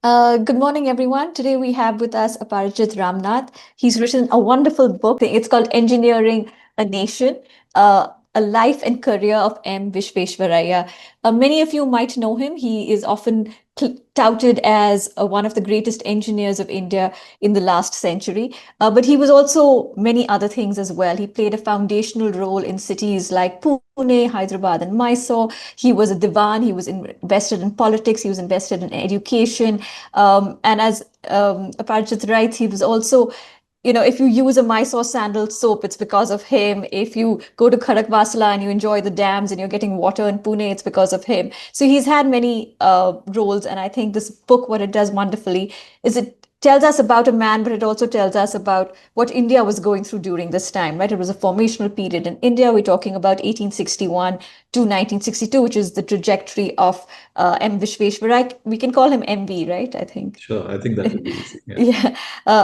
Good morning, everyone. Today we have with us Aparajith Ramnath. He's written a wonderful book. It's called Engineering a Nation, a life and career of M. Visvesvaraya. Many of you might know him. He is often touted as one of the greatest engineers of India in the last century. But he was also many other things as well. He played a foundational role in cities like Pune, Hyderabad, and Mysore. He was a divan. He was invested in politics. He was invested in education. And as Aparajit writes, he was also, if you use a Mysore sandal soap, it's because of him. If you go to Kharakvasala and you enjoy the dams and you're getting water in Pune, it's because of him. So he's had many roles. And I think this book, what it does wonderfully is it tells us about a man, but it also tells us about what India was going through during this time, right? It was a formational period in India. We're talking about 1861 to 1962, which is the trajectory of M. Vishveshwaraya. We can call him MV, right? I think. Sure, I think that would be easy. Yeah. Yeah,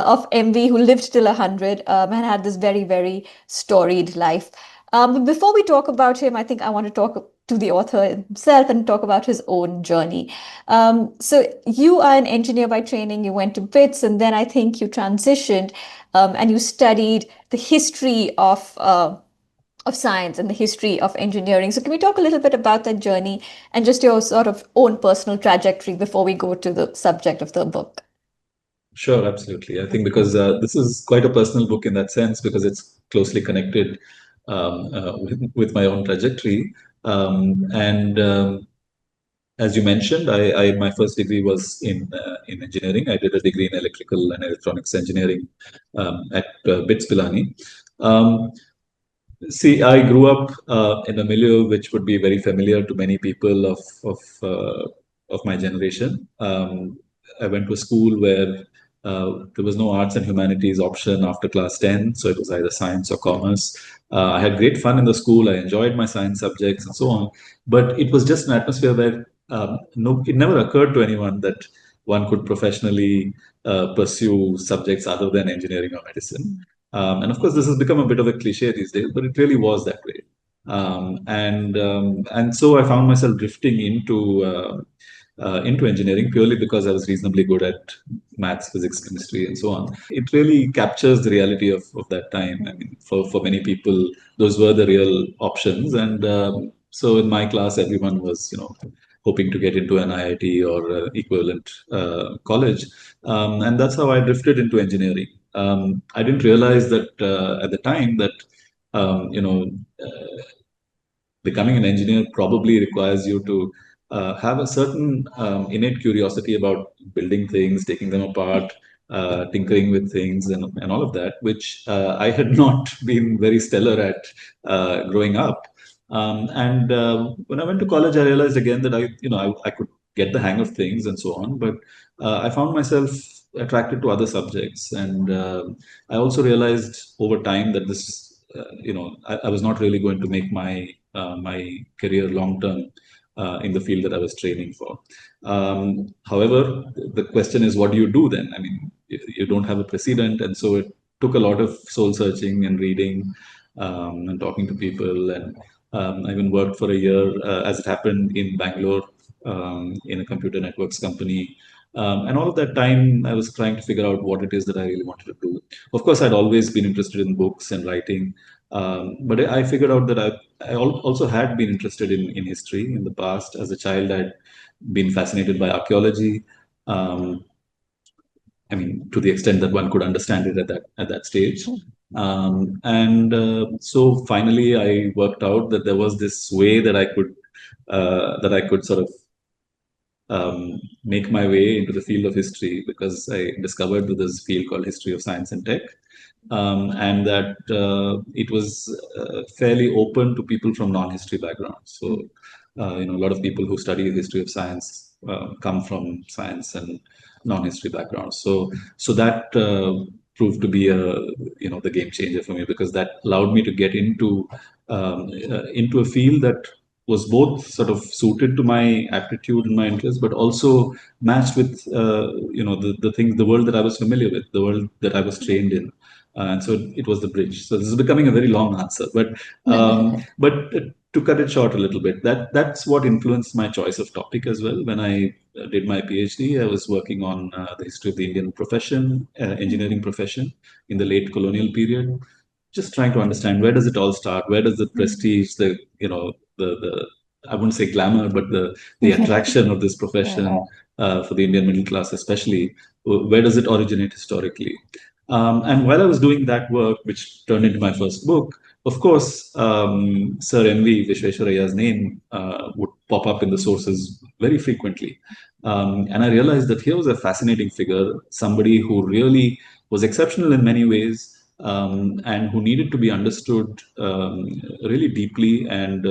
of MV, who lived till 100 and had this very, very storied life. But before we talk about him, I think I want to talk to the author himself and talk about his own journey. So you are an engineer by training. You went to BITS, and then I think you transitioned and you studied the history of science and the history of engineering. So can we talk a little bit about that journey and just your sort of own personal trajectory before we go to the subject of the book? Sure, absolutely. I think because this is quite a personal book in that sense because it's closely connected with my own trajectory. And as you mentioned, my first degree was in engineering. I did a degree in electrical and electronics engineering at BITS Pilani. Um, See, I grew up in a milieu which would be very familiar to many people of my generation. I went to a school where there was no arts and humanities option after class 10, so it was either science or commerce. I had great fun in the school. I enjoyed my science subjects and so on, but it was just an atmosphere where no, it never occurred to anyone that one could professionally pursue subjects other than engineering or medicine. And of course, this has become a bit of a cliche these days, but it really was that way. And so I found myself drifting into engineering purely because I was reasonably good at maths, physics, chemistry, and so on. It really captures the reality of that time. I mean, for many people, those were the real options. And so in my class, everyone was, hoping to get into an IIT or equivalent college. And that's how I drifted into engineering. I didn't realize that at the time that you know becoming an engineer probably requires you to have a certain innate curiosity about building things, taking them apart, tinkering with things, and all of that, which I had not been very stellar at growing up. And when I went to college, I realized again that I could get the hang of things and so on, but I found myself attracted to other subjects, and I also realized over time that I was not really going to make my career long term in the field that I was training for. However, the question is, what do you do then? I mean, you don't have a precedent, and so it took a lot of soul searching and reading and talking to people. And I even worked for a year, as it happened, in Bangalore in a computer networks company. And all of that time, I was trying to figure out what it is that I really wanted to do. Of course, I'd always been interested in books and writing, but I figured out that also had been interested in history in the past. As a child, I'd been fascinated by archaeology. Um, I mean, to the extent that one could understand it at that stage. And so finally, I worked out that there was this way that I could sort of make my way into the field of history because I discovered that there's a field called history of science and tech, and that it was fairly open to people from non-history backgrounds. So, a lot of people who study the history of science come from science and non-history backgrounds. So that proved to be the game changer for me because that allowed me to get into a field that was both sort of suited to my aptitude and my interest, but also matched with the things, the world that I was familiar with, the world that I was trained in. and so it was the bridge. So this is becoming a very long answer, but to cut it short a little bit, that's what influenced my choice of topic as well. When I did my PhD, I was working on the history of the Indian profession, engineering profession in the late colonial period, just trying to understand where does it all start, where does the prestige, the the I wouldn't say glamour, but the attraction of this profession for the Indian middle class, especially, where does it originate historically? And while I was doing that work, which turned into my first book, of course, Sir M.V. Visvesvaraya's name would pop up in the sources very frequently. And I realized that here was a fascinating figure, somebody who really was exceptional in many ways, and who needed to be understood really deeply and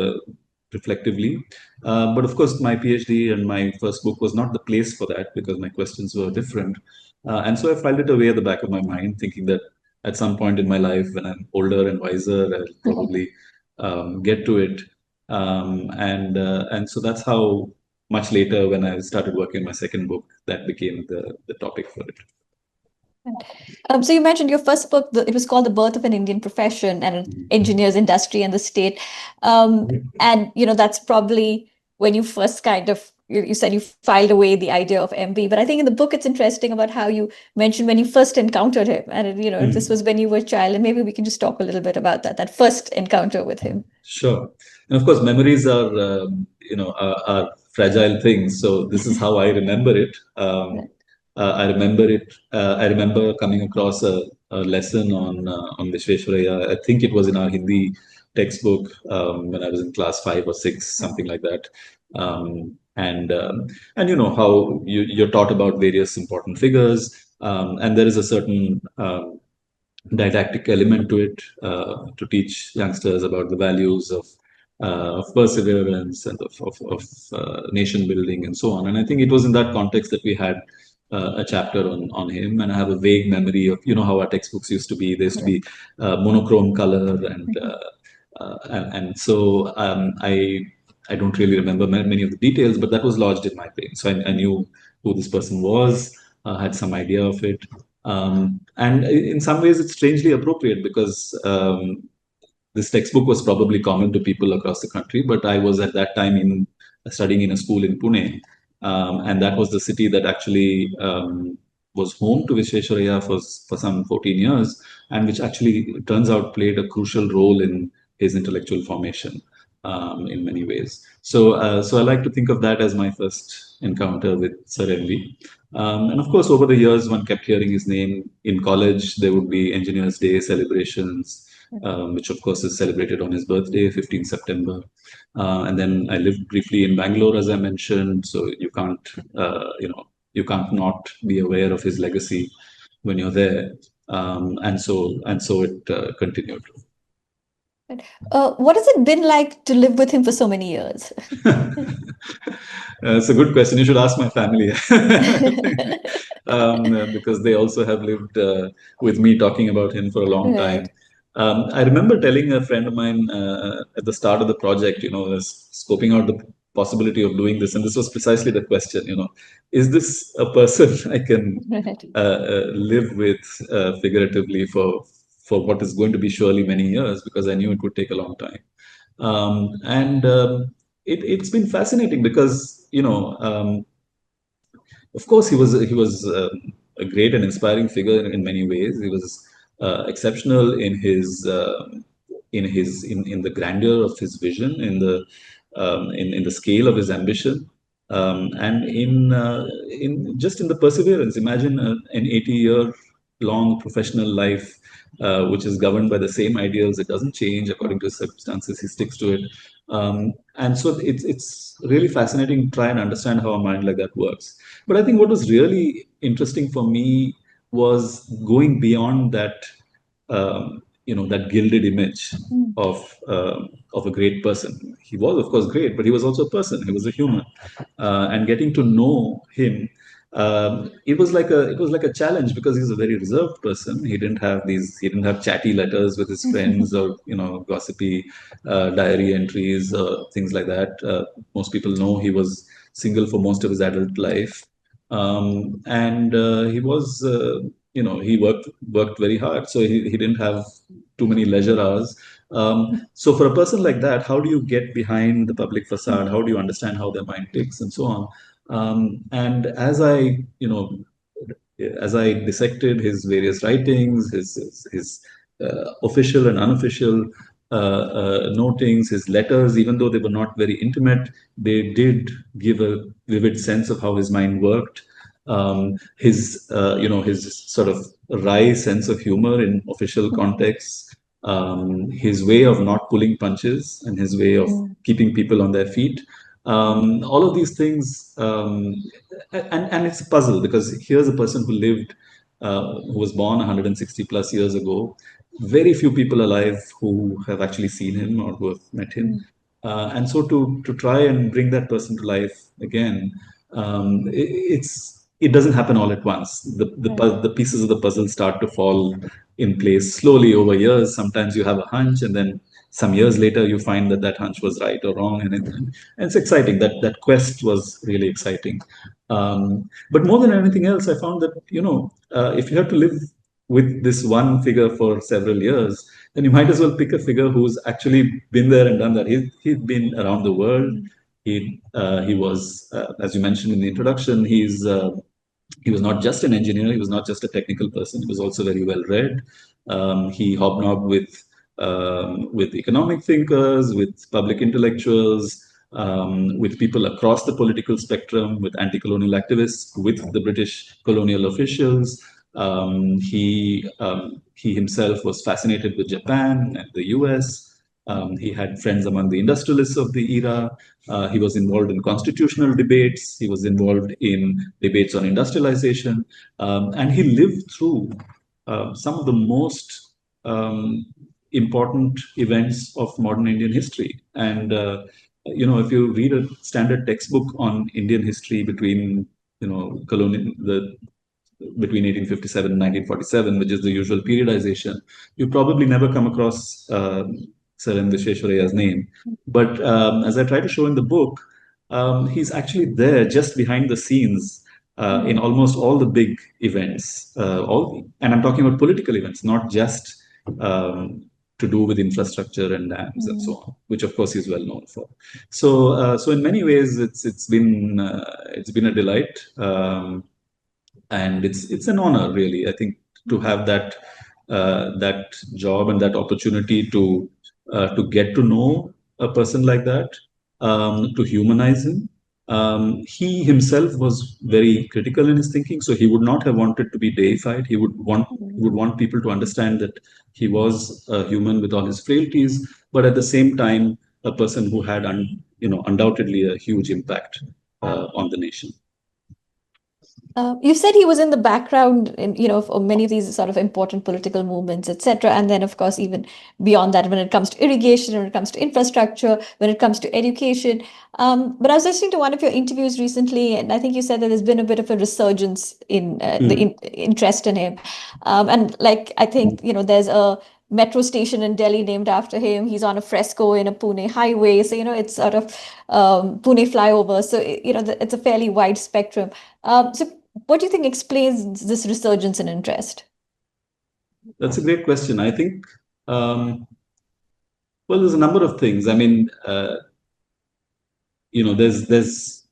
reflectively. But of course, my PhD and my first book was not the place for that because my questions were different. And so I filed it away at the back of my mind, thinking that at some point in my life, when I'm older and wiser, I'll probably get to it. And so that's how much later, when I started working on my second book, that became the topic for it. So you mentioned your first book, it was called The Birth of an Indian Profession and an Engineer's Industry and the State. And, that's probably when you first kind of, you said you filed away the idea of MB. But I think in the book, it's interesting about how you mentioned when you first encountered him. And, this was when you were a child. And maybe we can just talk a little bit about that first encounter with him. Sure. And of course, memories are, are fragile things. So this is how I remember it. I remember it. I remember coming across a lesson on Visvesvaraya. I think it was in our Hindi textbook when I was in class 5 or 6, something like that. And you know how you're taught about various important figures, and there is a certain didactic element to it to teach youngsters about the values of perseverance and of nation building and so on. And I think it was in that context that we had a chapter on him. And I have a vague memory of, how our textbooks used to be. There used to be monochrome color, and so I don't really remember many of the details, but that was lodged in my brain. So I knew who this person was, had some idea of it. And in some ways, it's strangely appropriate because this textbook was probably common to people across the country, but I was at that time studying in a school in Pune, and that was the city that actually was home to Visvesvaraya for some 14 years, and which actually turns out played a crucial role in his intellectual formation in many ways. So I like to think of that as my first encounter with Sir M.V. And of course, over the years, one kept hearing his name. In college, there would be Engineers' Day celebrations, which of course is celebrated on his birthday, 15th September. And then I lived briefly in Bangalore, as I mentioned. So you can't not be aware of his legacy when you're there. And so it continued. What has it been like to live with him for so many years? It's a good question. You should ask my family because they also have lived with me talking about him for a long time. Right. I remember telling a friend of mine at the start of the project, was scoping out the possibility of doing this, and this was precisely the question. Is this a person I can Right. live with figuratively for what is going to be surely many years? Because I knew it would take a long time. And it's been fascinating because of course he was a great and inspiring figure in many ways. He was exceptional in the grandeur of his vision, in the scale of his ambition, and in just in the perseverance. Imagine an 80-year long professional life which is governed by the same ideals. It doesn't change according to his circumstances. He sticks to it. And so it's really fascinating to try and understand how a mind like that works. But I think what was really interesting for me was going beyond that, that gilded image of a great person. He was, of course, great, but he was also a person. He was a human, and getting to know him, it was like a challenge because he's a very reserved person. He didn't have chatty letters with his friends or gossipy diary entries or things like that. Most people know he was single for most of his adult life, and he was. he worked very hard, so he didn't have too many leisure hours. So for a person like that, how do you get behind the public facade? How do you understand how their mind ticks and so on? And as I dissected his various writings, his official and unofficial notings, his letters, even though they were not very intimate, they did give a vivid sense of how his mind worked. His sort of wry sense of humor in official contexts, his way of not pulling punches, and his way of keeping people on their feet. All of these things, and it's a puzzle because here's a person who was born 160 plus years ago. Very few people alive who have actually seen him or who have met him. And so to try and bring that person to life again, it doesn't happen all at once. The pieces of the puzzle start to fall in place slowly over years. Sometimes you have a hunch, and then some years later you find that that hunch was right or wrong, and it's exciting. That quest was really exciting. But more than anything else, I found that if you have to live with this one figure for several years, then you might as well pick a figure who's actually been there and done that. He's been around the world. He was, as you mentioned in the introduction, he was not just an engineer. He was not just a technical person. He was also very well read. He hobnobbed with economic thinkers, with public intellectuals, with people across the political spectrum, with anti-colonial activists, with the British colonial officials. He himself was fascinated with Japan and the US. He had friends among the industrialists of the era. He was involved in constitutional debates. He was involved in debates on industrialization. And he lived through some of the most important events of modern Indian history. And, if you read a standard textbook on Indian history between 1857 and 1947, which is the usual periodization, you probably never come across Sir M. Visvesvaraya's name. But as I try to show in the book, he's actually there just behind the scenes in almost all the big events. And I'm talking about political events, not just um, to do with infrastructure and dams and so on, which of course he's well known for. So in many ways, it's been a delight. And it's an honor, really, I think, to have that job and that opportunity to get to know a person like that, to humanize him. He himself was very critical in his thinking, so he would not have wanted to be deified. He would want people to understand that he was a human with all his frailties, but at the same time a person who had undoubtedly a huge impact on the nation. You said he was in the background in, of many of these sort of important political movements, etc. And then, of course, even beyond that, when it comes to irrigation, when it comes to infrastructure, when it comes to education. But I was listening to one of your interviews recently, and I think you said that there's been a bit of a resurgence in interest in him. And like, I think, there's a metro station in Delhi named after him. He's on a fresco in a Pune highway. So, it's sort of Pune flyover. So, it's a fairly wide spectrum. So what do you think explains this resurgence in interest? That's a great question. I think, well, there's a number of things. I mean, there's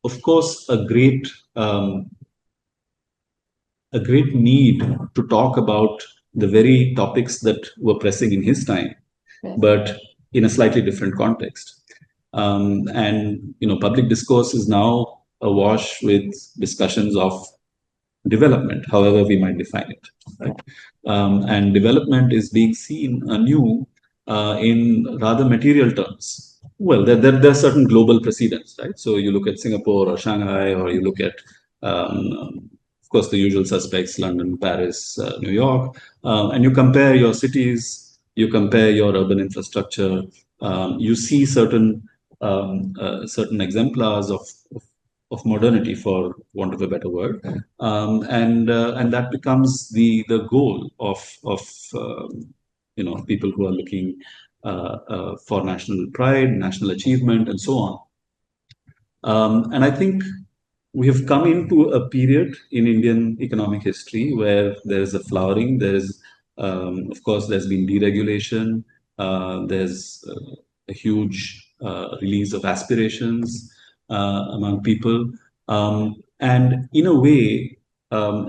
of course a great need to talk about the very topics that were pressing in his time, Right. but in a slightly different context. And public discourse is now awash with discussions of development, however we might define it. Right? And development is being seen anew in rather material terms. Well, there are certain global precedents, right? So you look at Singapore or Shanghai, or you look at, of course, the usual suspects: London, Paris, New York, and you compare your cities, you compare your urban infrastructure, you see certain exemplars of modernity, for want of a better word, and that becomes the goal of people who are looking for national pride, national achievement, and so on. And I think we have come into a period in Indian economic history where there is a flowering. There is, of course, there's been deregulation. There's a huge release of aspirations among people, and in a way,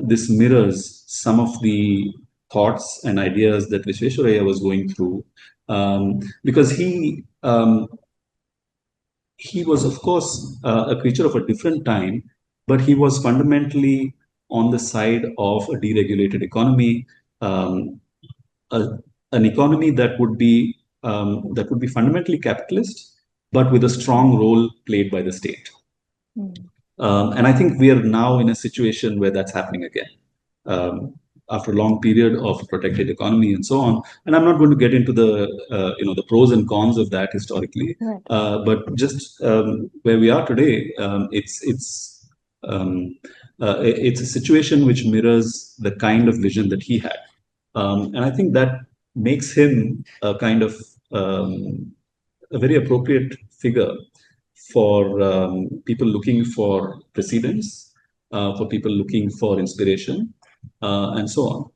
this mirrors some of the thoughts and ideas that Visvesvaraya was going through, because he was, of course, a creature of a different time, but he was fundamentally on the side of a deregulated economy, um, a, an economy that would be fundamentally capitalist, but with a strong role played by the state. Mm. And I think we are now in a situation where that's happening again. After a long period of protected economy and so on, and I'm not going to get into the pros and cons of that historically, Right. but just where we are today, um, it's a situation which mirrors the kind of vision that he had, and I think that makes him a kind of a very appropriate figure for people looking for precedents, for people looking for inspiration, and so on.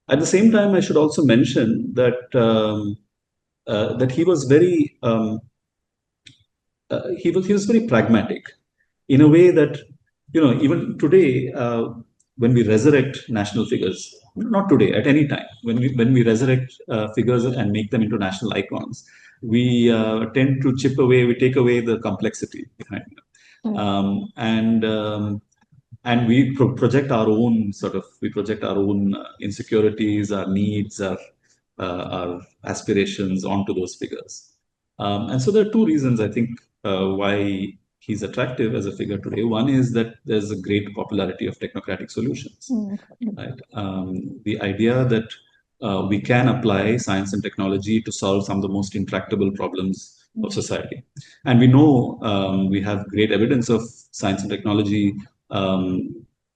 At the same time, I should also mention that he was very he was very pragmatic in a way that, even today, when we resurrect national figures, not today, at any time, when we resurrect figures and make them into national icons, we tend to chip away, we take away the complexity behind them, Right. and we project our own insecurities, our needs, our aspirations onto those figures. And so there are two reasons, I think, why he's attractive as a figure today. One is that there's a great popularity of technocratic solutions, Mm. right? The idea that we can apply science and technology to solve some of the most intractable problems of society. And we know, we have great evidence of science and technology um,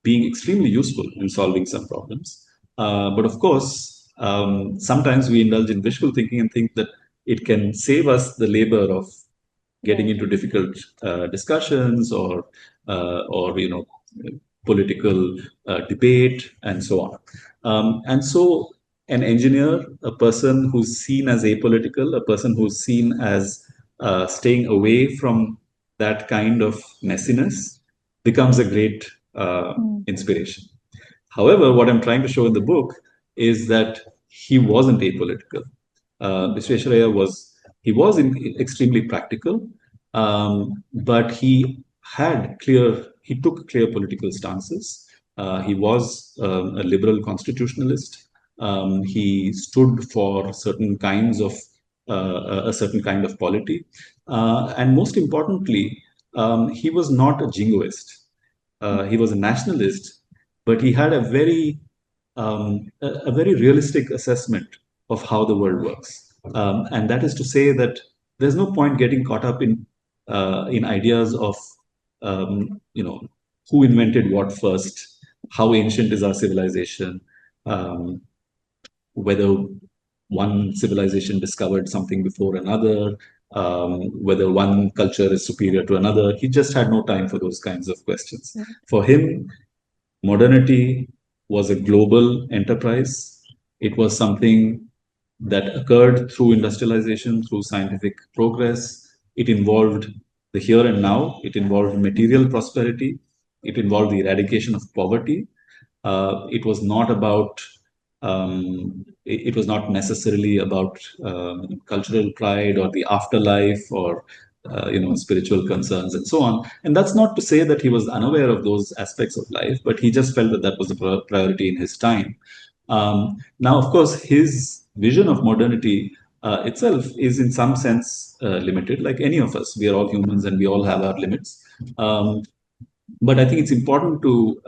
being extremely useful in solving some problems. But of course, sometimes we indulge in wishful thinking and think that it can save us the labor of getting Right. into difficult discussions, or political debate and so on. And so an engineer, a person who's seen as apolitical, a person who's seen as staying away from that kind of messiness, becomes a great Mm. inspiration. However, what I'm trying to show in the book is that he wasn't apolitical. Visvesvaraya was extremely practical, but he took clear political stances. He was a liberal constitutionalist. He stood for a certain kind of polity, and most importantly, he was not a jingoist. He was a nationalist, but he had a very realistic assessment of how the world works. And that is to say that there's no point getting caught up in ideas of who invented what first, how ancient is our civilization, um, whether one civilization discovered something before another, whether one culture is superior to another. He just had no time for those kinds of questions. For him, modernity was a global enterprise. It was something that occurred through industrialization, through scientific progress. It involved the here and now. It involved material prosperity. It involved the eradication of poverty. It was not about. It was not necessarily about cultural pride or the afterlife or spiritual concerns and so on. And that's not to say that he was unaware of those aspects of life, but he just felt that that was a priority in his time. Now, of course, his vision of modernity itself is in some sense limited, like any of us. We are all humans and we all have our limits. But I think it's important to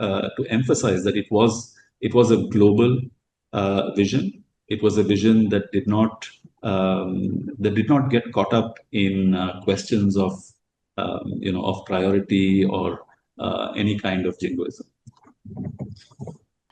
emphasize that it was a global vision. It was a vision that did not get caught up in questions of priority or any kind of jingoism.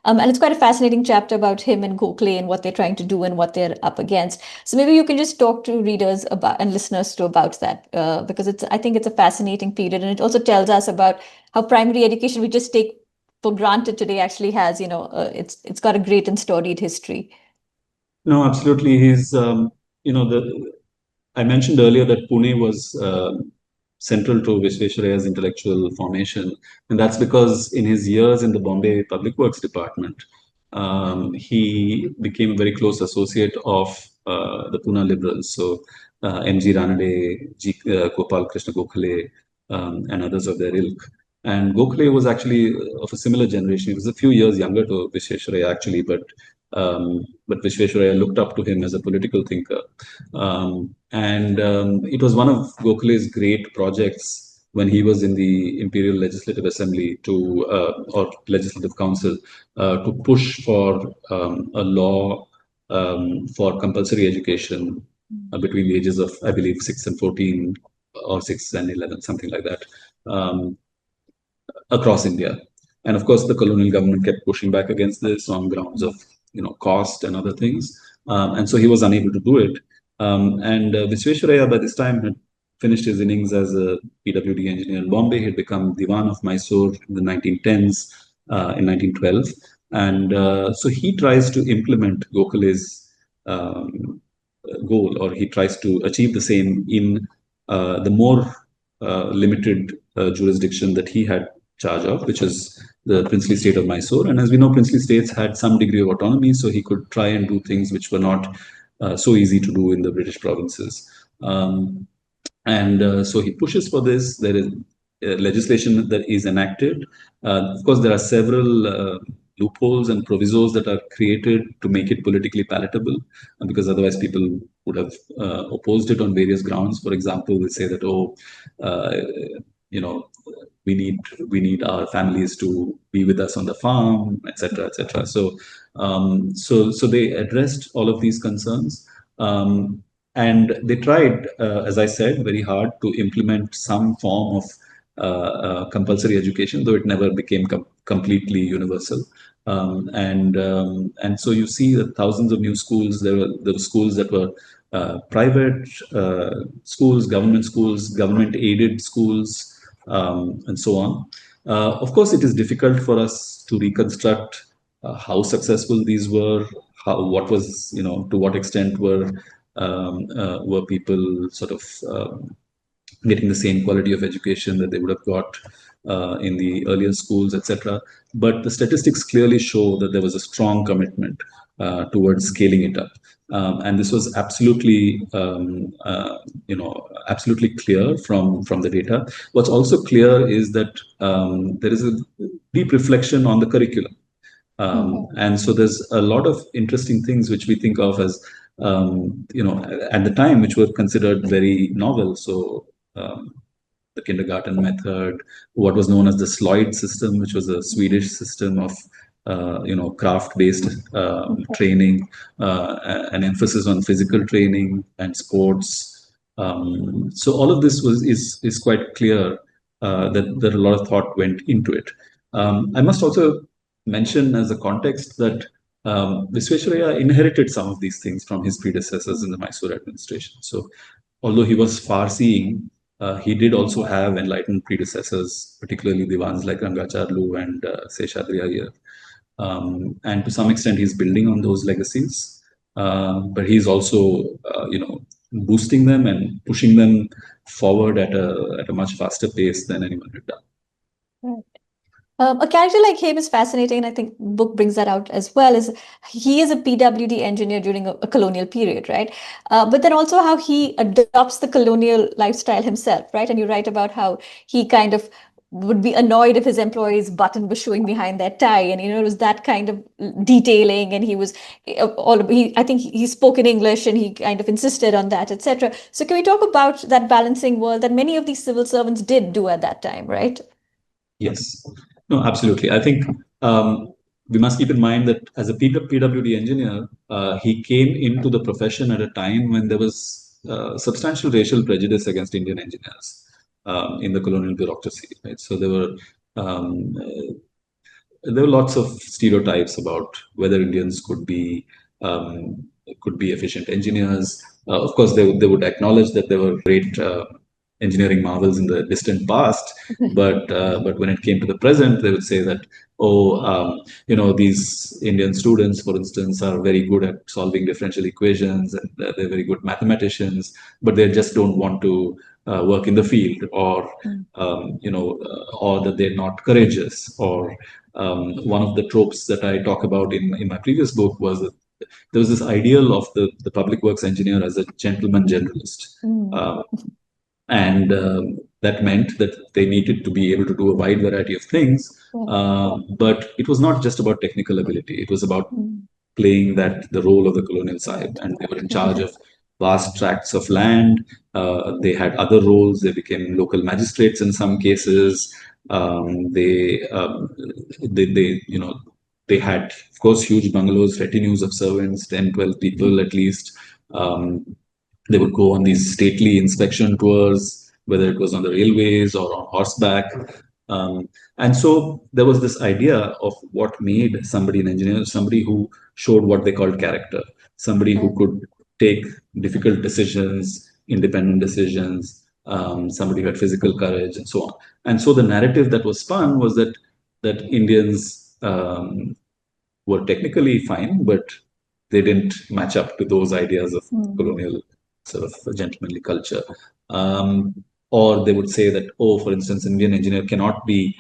And it's quite a fascinating chapter about him and Gokhale and what they're trying to do and what they're up against. So maybe you can just talk to readers about and listeners to about that, because I think it's a fascinating period, and it also tells us about how primary education we just take for granted today actually has, it's got a great and storied history. No, absolutely. The I mentioned earlier that Pune was central to Visvesvaraya's intellectual formation, and that's because in his years in the Bombay Public Works Department, he became a very close associate of the Pune liberals. So M.G. Ranade, Gopal Krishna Gokhale, and others of their ilk. And Gokhale was actually of a similar generation. He was a few years younger to Visvesvaraya actually, but Visvesvaraya looked up to him as a political thinker. And it was one of Gokhale's great projects when he was in the Imperial Legislative Assembly or Legislative Council to push for a law for compulsory education between the ages of, I believe, 6 and 14 or 6 and 11, something like that. Across India. And of course, the colonial government kept pushing back against this on grounds of cost and other things, and so he was unable to do it. And Visvesvaraya by this time had finished his innings as a PWD engineer in Bombay. He had become Diwan of Mysore in the 1910s, in 1912, and so he tries to implement Gokhale's goal, or he tries to achieve the same in the more limited jurisdiction that he had charge of, which is the princely state of Mysore. And as we know, princely states had some degree of autonomy, so he could try and do things which were not so easy to do in the British provinces. And so he pushes for this. There is legislation that is enacted. Of course, there are several loopholes and provisos that are created to make it politically palatable, because otherwise people would have opposed it on various grounds. For example, they say that, oh, uh, you know, we need our families to be with us on the farm, etc., etc. So they addressed all of these concerns. And they tried, as I said, very hard to implement some form of compulsory education, though it never became completely universal. And so you see that thousands of new schools. There were schools that were private schools, government aided schools, and so on. Of course, it is difficult for us to reconstruct how successful these were, what was, to what extent were people sort of getting the same quality of education that they would have got in the earlier schools, etc. But the statistics clearly show that there was a strong commitment towards scaling it up. And this was absolutely clear from the data. What's also clear is that there is a deep reflection on the curriculum. And so there's a lot of interesting things which we think of as, at the time, which were considered very novel. So the kindergarten method, what was known as the Sloyd system, which was a Swedish system of craft-based training, an emphasis on physical training and sports. So all of this is quite clear that a lot of thought went into it. I must also mention as a context that Visvesvaraya inherited some of these things from his predecessors in the Mysore administration. So although he was far-seeing, he did also have enlightened predecessors, particularly Diwans like Rangacharlu and Seshadri Iyer. And to some extent, he's building on those legacies, but he's also, boosting them and pushing them forward at a much faster pace than anyone had done. Right. A character like him is fascinating, and I think book brings that out as well. Is he is a PWD engineer during a colonial period, right? But then also how he adopts the colonial lifestyle himself, right? And you write about how he kind of would be annoyed if his employee's button was showing behind their tie, and it was that kind of detailing. And he was I think he spoke in English, and he kind of insisted on that, etc. So can we talk about that balancing world that many of these civil servants did do at that time, right? Yes. No, absolutely. I think we must keep in mind that as a PWD engineer, he came into the profession at a time when there was substantial racial prejudice against Indian engineers in the colonial bureaucracy. Right? So there were there were lots of stereotypes about whether Indians could be efficient engineers. Of course, they would acknowledge that there were great engineering marvels in the distant past, but when it came to the present, they would say that, oh, these Indian students, for instance, are very good at solving differential equations, and they're very good mathematicians, but they just don't want to work in the field, or or that they're not courageous, or one of the tropes that I talk about in my previous book was that there was this ideal of the public works engineer as a gentleman generalist. Uh, and that meant that they needed to be able to do a wide variety of things. But it was not just about technical ability, it was about playing the role of the colonial sahib, and they were in charge of vast tracts of land. They had other roles. They became local magistrates in some cases. Um, they, um, they they had, of course, huge bungalows, retinues of servants, 10, 12 people at least. Um, they would go on these stately inspection tours, whether it was on the railways or on horseback. Um, and so there was this idea of what made somebody an engineer, somebody who showed what they called character, somebody who could take difficult decisions, independent decisions, somebody who had physical courage, and so on. And so the narrative that was spun was that Indians were technically fine, but they didn't match up to those ideas of colonial sort of gentlemanly culture. Or they would say that, oh, for instance, Indian engineer cannot be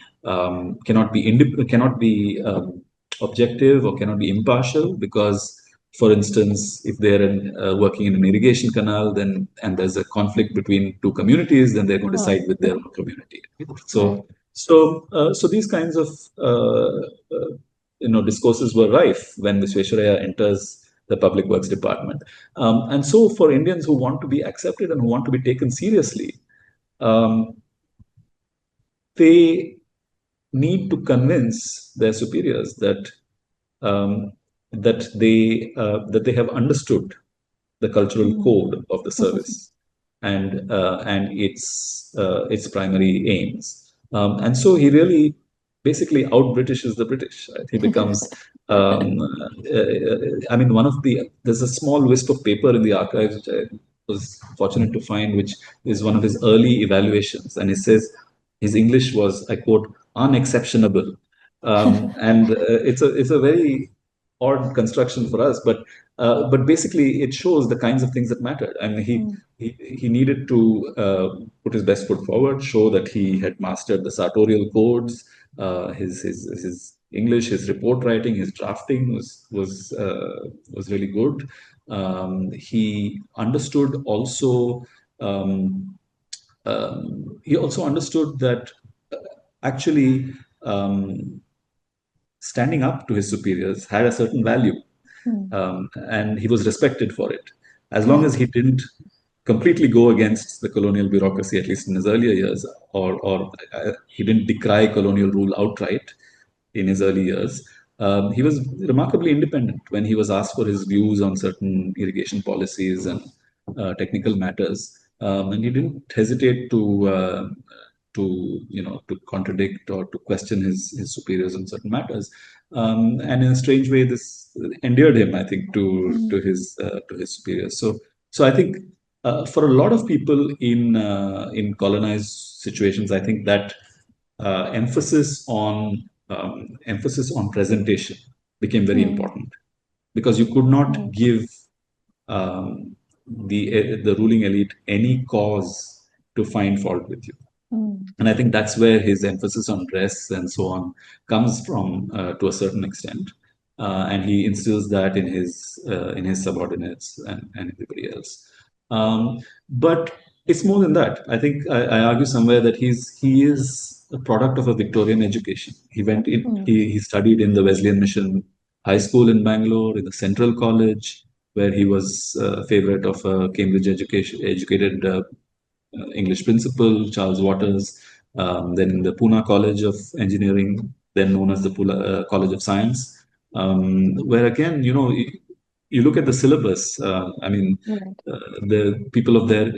objective or cannot be impartial because, for instance, if they're working in an irrigation canal, then and there's a conflict between two communities, then they're going to side with their own community. So, so these kinds of discourses were rife when Visvesvaraya enters the public works department. And so for Indians who want to be accepted and who want to be taken seriously, um, they need to convince their superiors um, that they have understood the cultural code of the service and its primary aims. And so he really basically out Britishes the British. Right? He becomes. I mean, there's a small wisp of paper in the archives which I was fortunate to find, which is one of his early evaluations, and he says his English was, I quote, unexceptionable, and it's a very odd construction for us, but basically it shows the kinds of things that mattered. I mean, he needed to put his best foot forward, show that he had mastered the sartorial codes, his English, his report writing, his drafting was really good. He understood also. Um, he also understood that actually standing up to his superiors had a certain value, and he was respected for it. As long as he didn't completely go against the colonial bureaucracy, at least in his earlier years, or he didn't decry colonial rule outright in his early years. He was remarkably independent when he was asked for his views on certain irrigation policies and technical matters, and he didn't hesitate to contradict or to question his superiors on certain matters. And in a strange way, this endeared him, I think, to his superiors. So I think for a lot of people in colonized situations, I think that emphasis on presentation became very important because you could not give um, the ruling elite any cause to find fault with you. And I think that's where his emphasis on dress and so on comes from to a certain extent. And he instills that in his subordinates and everybody else. But it's more than that. I think I argue somewhere that he is a product of a Victorian education. He studied in the Wesleyan Mission High School in Bangalore, in the Central College, where he was a favorite of a Cambridge educated English principal, Charles Waters, then in the Pune College of Engineering, then known as the College of Science, where again, you look at the syllabus. I mean, the people of their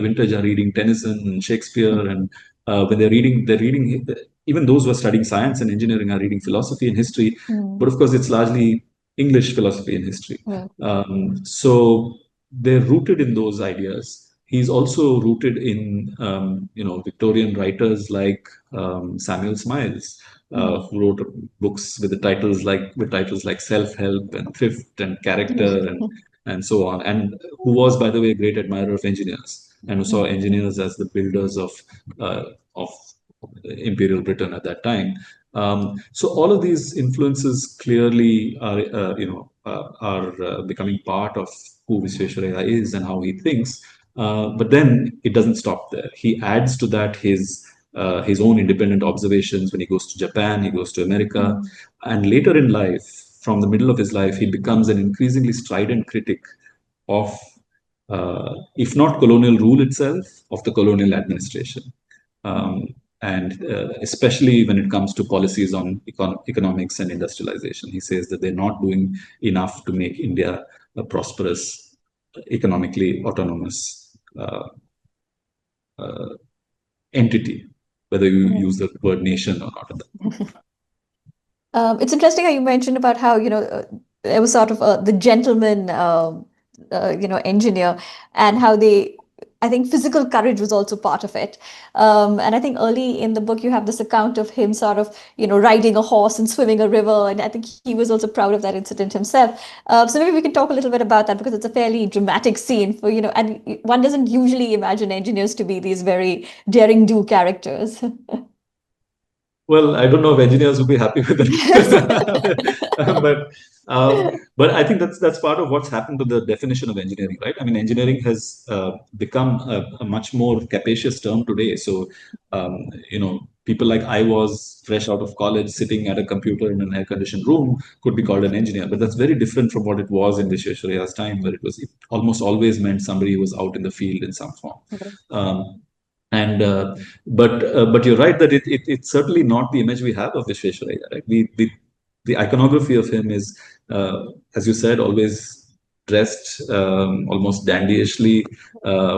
vintage are reading Tennyson and Shakespeare, and when they're reading even those who are studying science and engineering are reading philosophy and history, but Mm. of course it's largely English philosophy and history. Right. So they're rooted in those ideas. He's also rooted in Victorian writers like Samuel Smiles, Mm. who wrote books with titles like Self Help and Thrift and Character and so on, and who was, by the way, a great admirer of engineers and who saw Mm. engineers as the builders of Imperial Britain at that time. So all of these influences clearly are becoming part of who Visvesvaraya is and how he thinks. But then it doesn't stop there. He adds to that his own independent observations when he goes to Japan, he goes to America, Mm. and later in life, from the middle of his life, he becomes an increasingly strident critic of, if not colonial rule itself, of the colonial administration. Mm. Um, and especially when it comes to policies on economics and industrialization, he says that they're not doing enough to make India a prosperous, economically autonomous uh, entity, whether you Right. use the word nation or not at that point. It's interesting how you mentioned about how, there was sort of the gentleman, engineer, and how I think physical courage was also part of it. And I think early in the book, you have this account of him sort of, riding a horse and swimming a river. And I think he was also proud of that incident himself. So maybe we can talk a little bit about that because it's a fairly dramatic scene for, and one doesn't usually imagine engineers to be these very daring do characters. Well, I don't know if engineers would be happy with it, but but I think that's part of what's happened to the definition of engineering, right? I mean, engineering has become a much more capacious term today. So, people like I was fresh out of college, sitting at a computer in an air-conditioned room, could be called an engineer. But that's very different from what it was in Visvesvaraya's time, where it almost always meant somebody who was out in the field in some form. Um, and but you're right that it's certainly not the image we have of Visvesvaraya, right? The iconography of him is, as you said, always dressed almost dandyishly,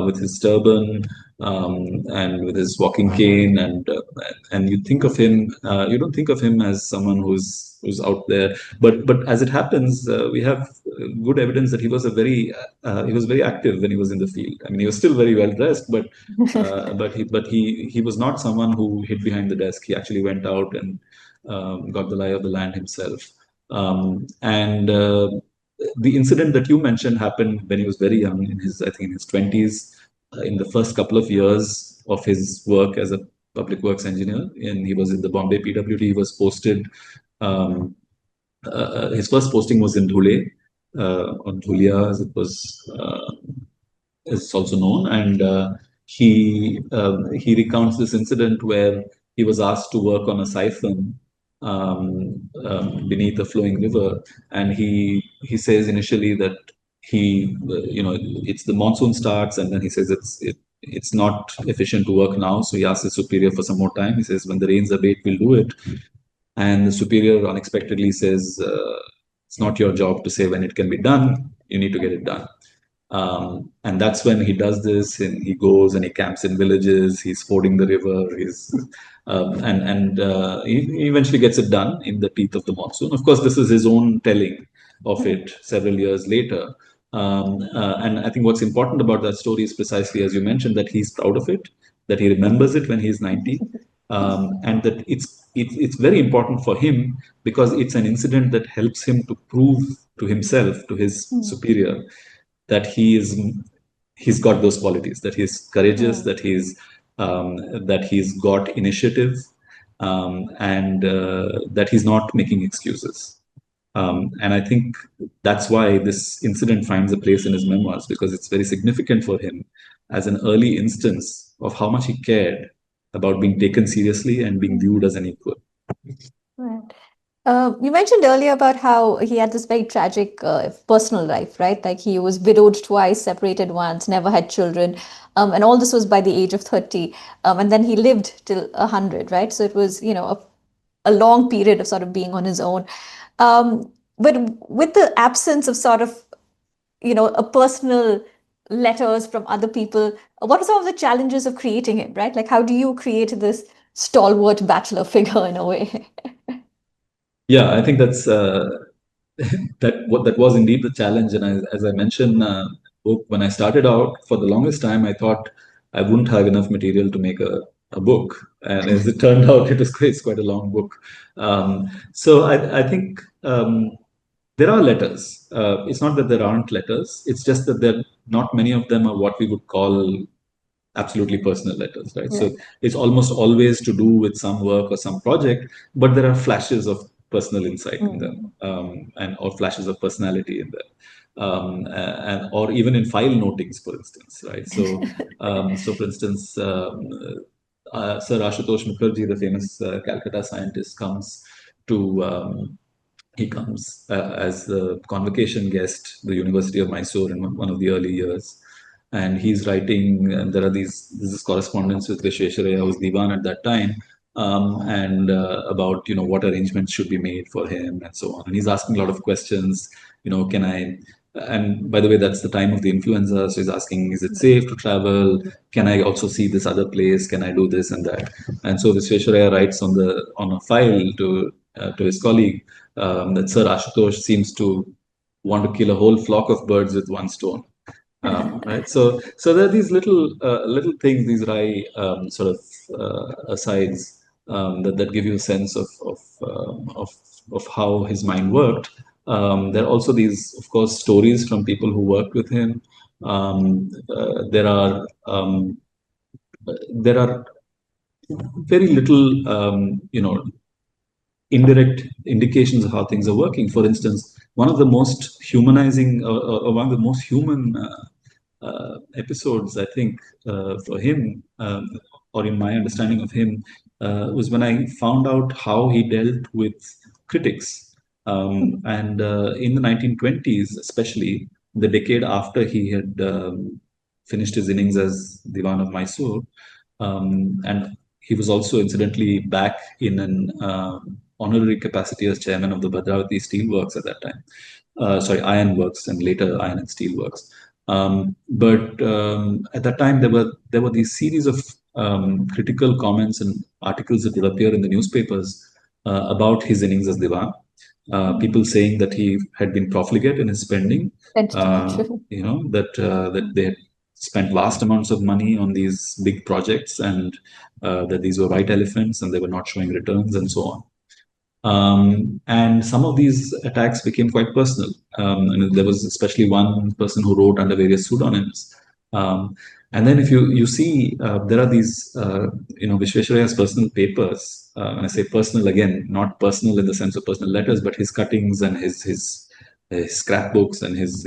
with his turban, and with his walking cane, and you think of him, you don't think of him as someone who's out there. But as it happens, we have good evidence that he was very active when he was in the field. I mean, he was still very well dressed, but he was not someone who hid behind the desk. He actually went out and got the lie of the land himself. And The incident that you mentioned happened when he was very young, I think in his 20s, in the first couple of years of his work as a public works engineer. And he was in the Bombay PWD. He was posted. Um, his first posting was in Dhule, or Dhulia, as it was. Is also known, and he recounts this incident where he was asked to work on a siphon beneath a flowing river, and he says initially that it's the monsoon starts, and then he says it's not efficient to work now, so he asks his superior for some more time. He says when the rains abate, we'll do it, and the superior unexpectedly says, it's not your job to say when it can be done. You need to get it done. And that's when he does this, and he goes and he camps in villages. He's fording the river. He eventually gets it done in the teeth of the monsoon. Of course, this is his own telling of it several years later. And I think what's important about that story is precisely as you mentioned, that he's proud of it, that he remembers it when he's 90, and that it's very important for him because it's an incident that helps him to prove to himself, to his superior, that he's got those qualities, that he's courageous, Right. that he's got initiative, and that he's not making excuses. And I think that's why this incident finds a place in his memoirs, because it's very significant for him as an early instance of how much he cared about being taken seriously and being viewed as an equal. Right. You mentioned earlier about how he had this very tragic personal life, right? Like he was widowed twice, separated once, never had children. And all this was by the age of 30. And then he lived till 100, right? So it was, a long period of sort of being on his own. But with the absence of sort of, a personal letters from other people, what are some of the challenges of creating him, right? Like how do you create this stalwart bachelor figure in a way. Yeah, I think that's that was indeed the challenge. And as I mentioned, book when I started out, for the longest time, I thought I wouldn't have enough material to make a book, and as it turned out, it's quite a long book. So I think there are letters. It's not that there aren't letters. It's just that there not many of them are what we would call absolutely personal letters, right? So Right. it's almost always to do with some work or some project, but there are flashes of personal insight in them, Mm. and or flashes of personality in them, and or even in file notings, for instance, right? So, for instance, Sir Ashutosh Mukherjee, the famous Calcutta scientist, he comes as the convocation guest to the University of Mysore in one of the early years, and he's writing. And there are this is correspondence with Visvesvaraya, who was Diwan at that time, and about what arrangements should be made for him and so on. And he's asking a lot of questions. Can I? And by the way, that's the time of the influenza, so he's asking, is it safe to travel? Can I also see this other place? Can I do this and that? And so Visvesvaraya writes on a file to his colleague, that Sir Ashutosh seems to want to kill a whole flock of birds with one stone. Right. So there are these little things, these wry sort of asides, that give you a sense of how his mind worked. There are also these, of course, stories from people who worked with him. There are very little, indirect indications of how things are working. For instance, one of the most humanizing, or one of the most human episodes, I think, for him, or in my understanding of him, was when I found out how he dealt with critics. And in the 1920s, especially the decade after he had finished his innings as Diwan of Mysore, and he was also incidentally back in an honorary capacity as chairman of the Bhadravati Steel Works at that time. Sorry, Iron Works, and later Iron and Steel Works. But at that time, there were these series of critical comments and articles that would appear in the newspapers about his innings as Diwan. People saying that he had been profligate in his spending. Sentiment. That they had spent vast amounts of money on these big projects, and that these were white elephants and they were not showing returns and so on. And some of these attacks became quite personal. And there was especially one person who wrote under various pseudonyms. Um, and then if you see, there are these, Visvesvaraya's personal papers. When I say personal, again, not personal in the sense of personal letters, but his cuttings and his scrapbooks and his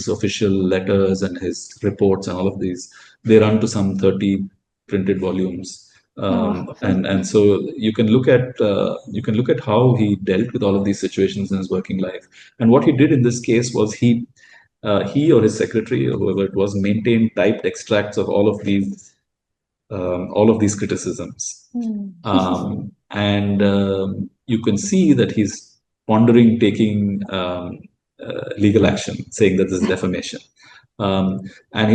official letters and his reports and all of these, they run to some 30 printed volumes. Oh. And so you can look at how he dealt with all of these situations in his working life. And what he did in this case was he or his secretary or whoever it was maintained typed extracts of all of these criticisms. Mm. And you can see that he's pondering taking legal action, saying that this is defamation. Um, and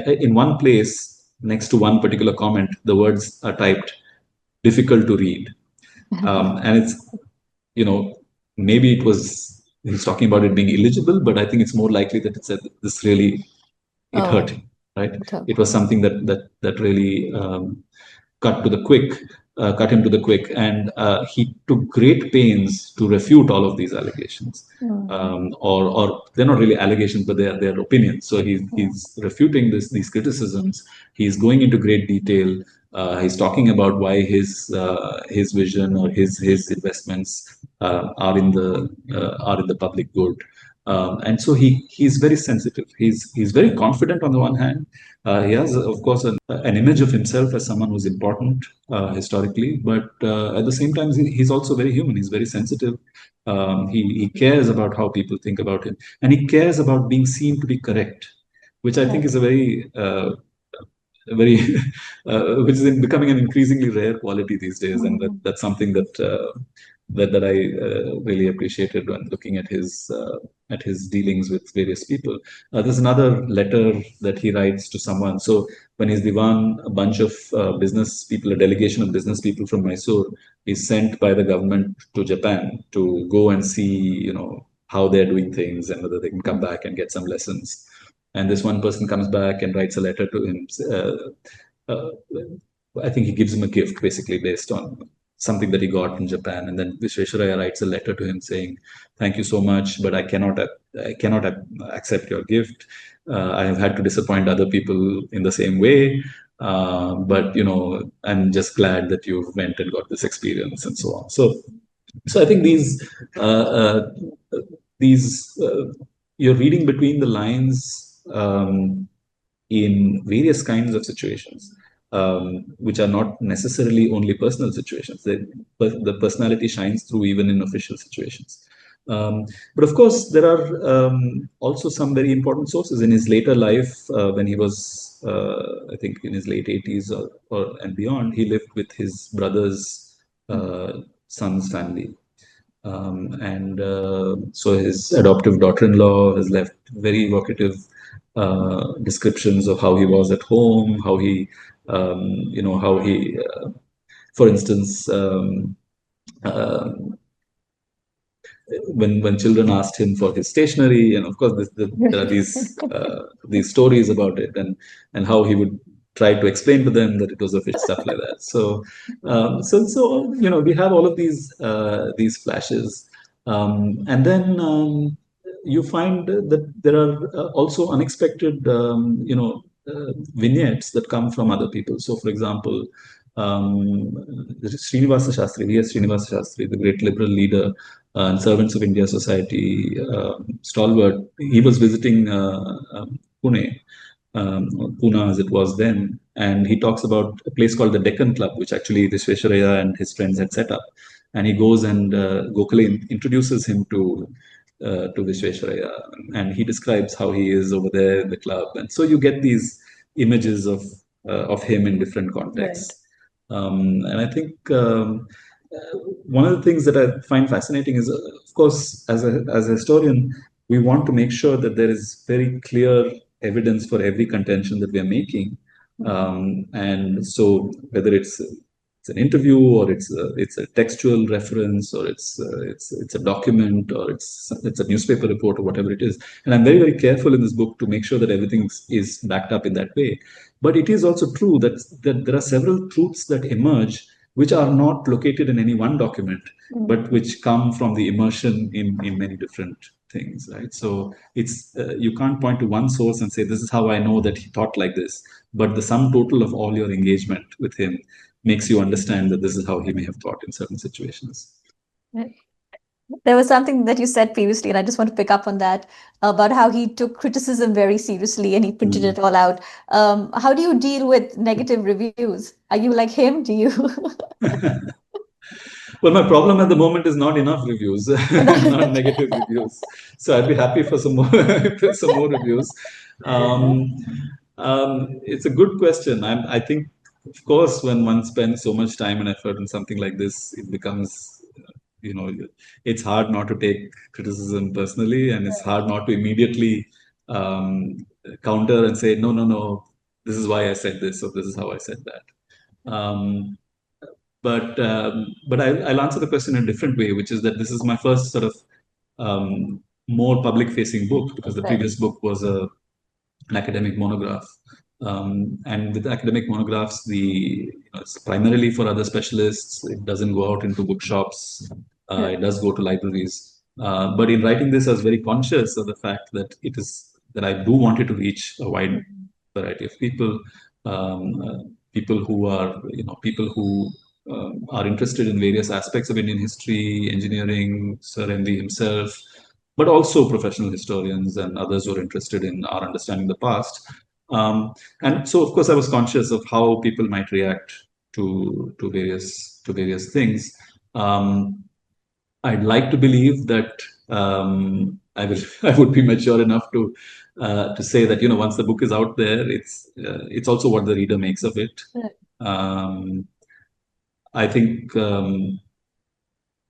in one place, next to one particular comment, the words are typed difficult to read. And it's, you know, maybe he's talking about it being illegible, but I think it's more likely that it said this really, it hurt Oh, him, right? okay. It was something that really cut to the quick, cut him to the quick, and he took great pains to refute all of these allegations. Mm. Or they're not really allegations, but they're opinions. So Mm. he's refuting these criticisms. He's going into great detail. He's talking about why his vision or his investments are in the public good. And so he's very sensitive. He's very confident on the one hand. He has, of course, an image of himself as someone who's important historically, but at the same time, he's also very human. He's very sensitive. He cares about how people think about him, and he cares about being seen to be correct, which I think Right. is a very very which is becoming an increasingly rare quality these days, and that's something that I really appreciated when looking at his dealings with various people. There's another letter that he writes to someone. So when he's Diwan, a bunch of business people, a delegation of business people from Mysore, is sent by the government to Japan to go and see, how they're doing things and whether they can come back and get some lessons. And this one person comes back and writes a letter to him. Uh, I think he gives him a gift basically based on something that he got in Japan. And then Visvesvaraya writes a letter to him saying, "Thank you so much, but I cannot accept your gift. I have had to disappoint other people in the same way. But I'm just glad that you went and got this experience and so on." So I think these you're reading between the lines in various kinds of situations, which are not necessarily only personal situations. The personality shines through even in official situations. But of course, there are also some very important sources in his later life when he was, I think, in his late 80s or and beyond. He lived with his brother's son's family. And so his adoptive daughter-in-law has left very evocative descriptions of how he was at home, how he, for instance, uh, when children asked him for his stationery, and of course there are these stories about it, and how he would try to explain to them that it was official stuff like that. So we have all of these flashes, and then you find that there are also unexpected vignettes that come from other people. So for example, Srinivasa Shastri, V.S. Srinivasa Shastri, the great liberal leader and Servants of India Society stalwart, he was visiting Pune, Pune as it was then, and he talks about a place called the Deccan Club, which actually Visvesvaraya and his friends had set up. And he goes and Gokhale introduces him to Visvesvaraya, and he describes how he is over there in the club, and so you get these images of him in different contexts. And I think one of the things that I find fascinating is, of course, as a historian, we want to make sure that there is very clear evidence for every contention that we are making. And so, whether it's an interview, or it's a textual reference, or it's a document, or it's a newspaper report, or whatever it is. And I'm very, very careful in this book to make sure that everything is backed up in that way. But it is also true that there are several truths that emerge which are not located in any one document, but which come from the immersion in many different things, right? So it's you can't point to one source and say this is how I know that he thought like this, but the sum total of all your engagement with him makes you understand that this is how he may have thought in certain situations. There was something that you said previously, and I just want to pick up on that about how he took criticism very seriously and he printed it all out. How do you deal with negative reviews? Are you like him? Do you? Well, my problem at the moment is not enough reviews, not negative reviews. So I'd be happy for some more, for some more reviews. It's a good question. I think, of course, when one spends so much time and effort in something like this, it becomes, you know, it's hard not to take criticism personally, and it's hard not to immediately counter and say, no, no, no, this is why I said this, or this is how I said that. But I'll answer the question in a different way, which is that this is my first sort of more public-facing book, because the previous book was an academic monograph. And with academic monographs, it's primarily for other specialists. It doesn't go out into bookshops. It does go to libraries. But in writing this, I was very conscious of the fact that I do want it to reach a wide variety of people, people who are, people who are interested in various aspects of Indian history, engineering, Sir MV himself, but also professional historians and others who are interested in our understanding the past. And so, of course, I was conscious of how people might react to various things. I'd like to believe that I would be mature enough to say that once the book is out there, it's also what the reader makes of it. Right. Um, I think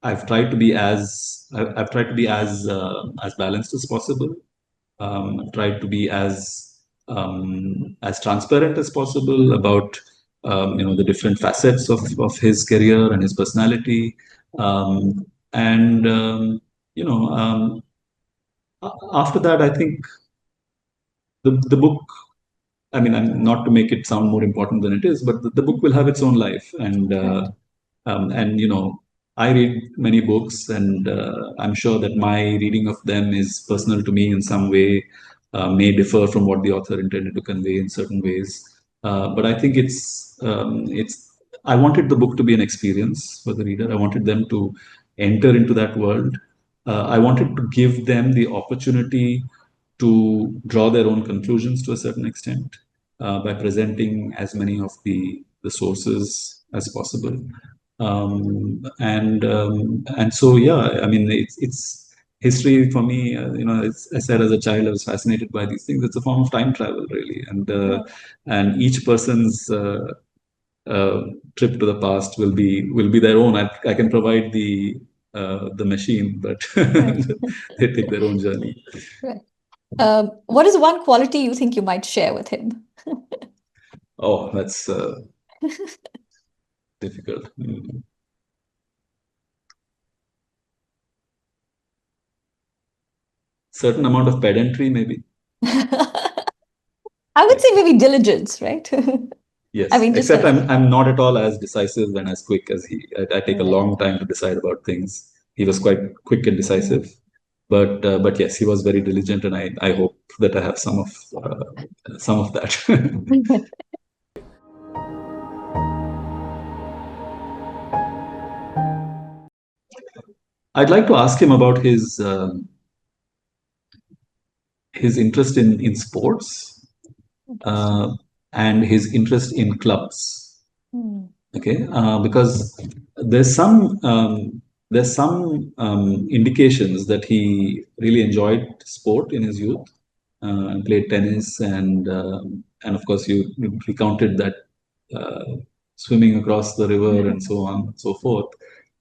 I've tried to be I've tried to be as balanced as possible. I've tried to be as transparent as possible about the different facets of his career and his personality. And you know, After that, I think the book. I mean, I'm not to make it sound more important than it is, but the book will have its own life, Right. and I read many books, and I'm sure that my reading of them is personal to me in some way, may differ from what the author intended to convey in certain ways. But I think it's. I wanted the book to be an experience for the reader. I wanted them to enter into that world. I wanted to give them the opportunity to draw their own conclusions to a certain extent, by presenting as many of the sources as possible. And so, yeah, I mean, it's history for me. I said, as a child, I was fascinated by these things. It's a form of time travel, really, Right. and each person's uh, trip to the past will be their own. I can provide the machine, but Right. they take their own journey. Right. What is one quality you think you might share with him? Oh, that's difficult. Certain amount of pedantry, maybe. I would Yeah. say maybe diligence, right? I Yes, mean, just except kind of. I'm not at all as decisive and as quick as he. I take a Right. long time to decide about things. He was quite quick and Mm. decisive, but yes, he was very diligent, and I hope that I have some of that. I'd like to ask him about his interest in sports, Interesting. uh, and his interest in clubs. Mm. Okay, because there's some indications that he really enjoyed sport in his youth, and played tennis, and of course you recounted that, uh, swimming across the river and so on and so forth.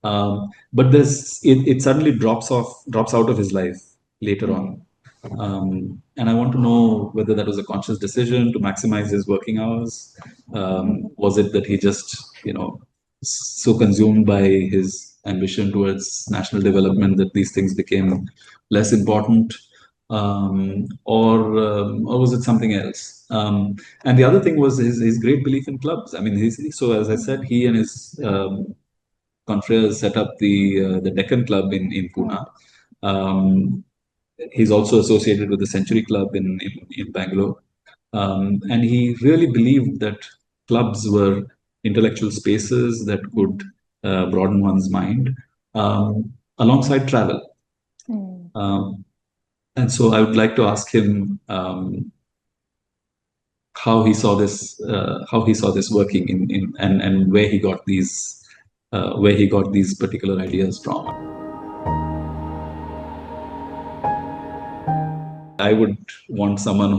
But it suddenly drops out of his life later Mm. on. And I want to know whether that was a conscious decision to maximize his working hours. Was it that he just, so consumed by his ambition towards national development that these things became less important? Or was it something else? And the other thing was his great belief in clubs. I mean, so as I said, he and his confreres set up the Deccan Club in Right. Pune. Um, he's also associated with the Century Club in Bangalore. And he really believed that clubs were intellectual spaces that could Mm. broaden one's mind, alongside travel. Mm. Um, and so I would like to ask him, how he saw this working and where he got these particular ideas from. I would want someone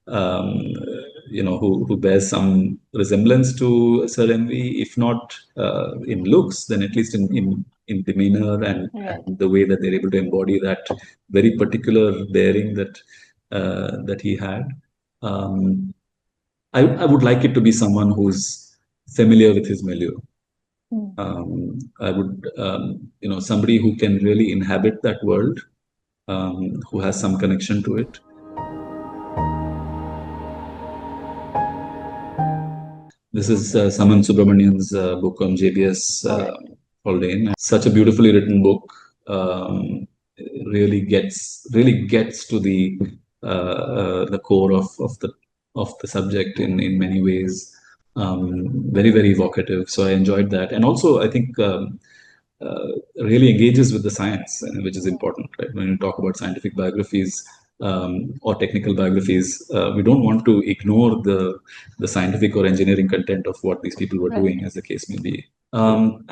um, who bears some resemblance to Sir MV, if not in looks, then at least in demeanor, Right. and the way that they're able to embody that very particular daring that he had. Um, I would like it to be someone who's familiar with his milieu. Mm. I would, somebody who can really inhabit that world, who has some connection to it. This is Saman Subramanian's book on JBS All right. Haldane. Such a beautifully written book. Um, really gets to the core of the subject in many ways. Very very evocative. So I enjoyed that, and also I think uh, really engages with the science, which is important, right? When you talk about scientific biographies, or technical biographies, we don't want to ignore the scientific or engineering content of what these people were Right. doing, as the case may be. And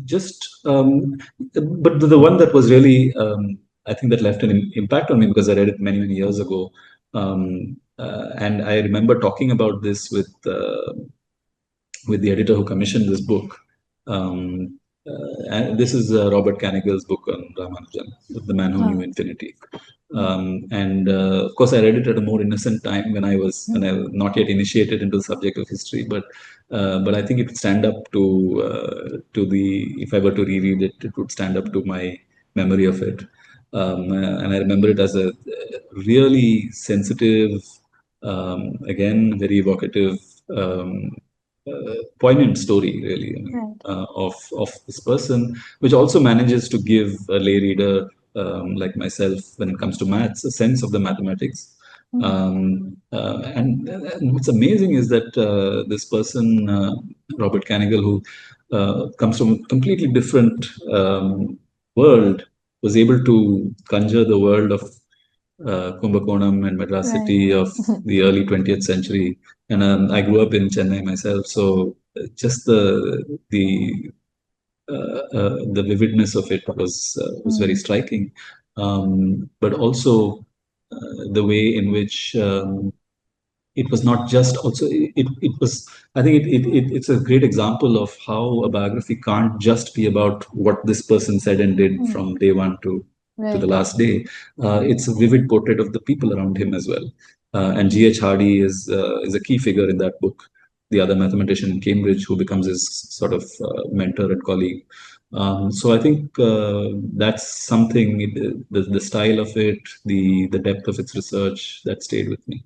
just, but the one that was really I think that left an impact on me because I read it many, many years ago. And I remember talking about this with the editor who commissioned this book. Um, and this is Robert Canigal's book on Ramanujan, The Man Who Knew Wow. Infinity. Mm. And of course, I read it at a more innocent time when I was not yet initiated into the subject of history. But I think it would stand up to the if I were to reread it, it would stand up to my memory of it. And I remember it as a really sensitive, again very evocative, poignant story, really, I mean, Right. of this person, which also manages to give a lay reader like myself, when it comes to maths, a sense of the mathematics. Mm. And what's amazing is that this person, Robert Canigal, who comes from a completely different world, was able to conjure the world of Kumbakonam and Madras Right. city of the early 20th century. And I grew up in Chennai myself, so just the vividness of it was very Mm. striking. But also the way in which it was not just also it was I think it's a great example of how a biography can't just be about what this person said and did Mm. from day one to the Right. last day. It's a vivid portrait of the people around him as well. And G.H. Hardy is a key figure in that book, the other mathematician in Cambridge who becomes his sort of mentor and colleague. So I think that's something, the style of it, the depth of its research that stayed with me.